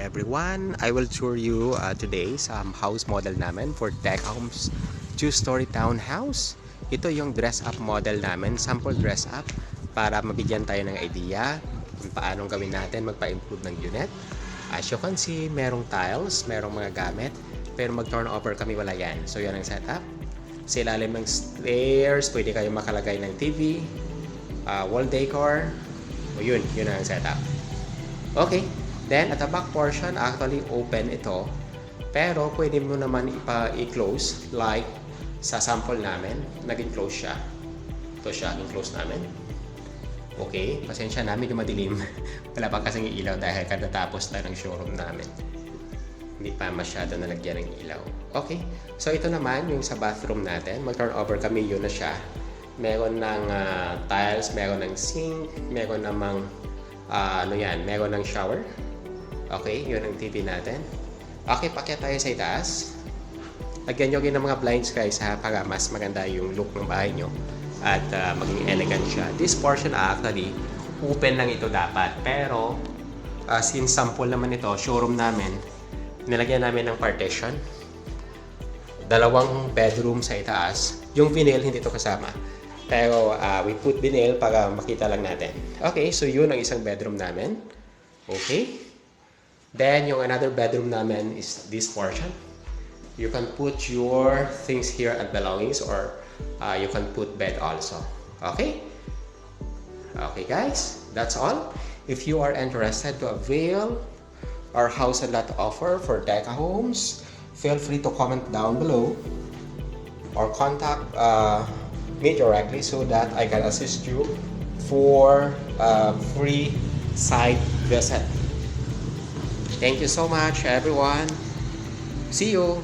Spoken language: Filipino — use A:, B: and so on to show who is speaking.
A: everyone. I will tour you today sa house model namin for Deca Homes 2-story townhouse. Ito yung dress up model namin, sample dress up para mabigyan tayo ng idea kung paanong gawin natin magpa-improve ng unit. As you can see, merong tiles, merong mga gamit, pero mag-turnover kami wala yan. So yan ang setup. Sa ilalim ng stairs, pwede kayo makalagay ng TV, wall decor. O yun ang setup. Okay, then at the back portion, actually open ito. Pero pwede mo naman i-close like sa sample namin, naging close siya. Ito siya, in-close namin. Okay, pasensya namin yung madilim. Wala pa kasing ilaw dahil katatapos na ng showroom namin. Hindi pa masyado nalagyan ng ilaw. Okay, so ito naman yung sa bathroom natin. Mag-turn over kami, yun na siya. Meron ng tiles, meron ng sink, meron namang meron ng shower. Okay, yun ang TV natin. Okay, pakyat tayo sa itaas. Lagyan nyo ng mga blinds guys ha, para mas maganda yung look ng bahay nyo at maging elegant siya. This portion actually open lang ito dapat, pero since sample naman ito, showroom namin, nilagyan namin ng partition. Dalawang bedroom sa itaas. Yung vinyl hindi ito kasama, pero we put vinyl para makita lang natin. Okay, so yun ang isang bedroom namin. Okay, then yung another bedroom namin is this portion. You can put your things here and belongings, or you can put bed also. Okay? Okay guys, that's all. If you are interested to avail our house and lot offer for Deca Homes, feel free to comment down below or contact me directly so that I can assist you for free site visit. Thank you so much everyone. See you.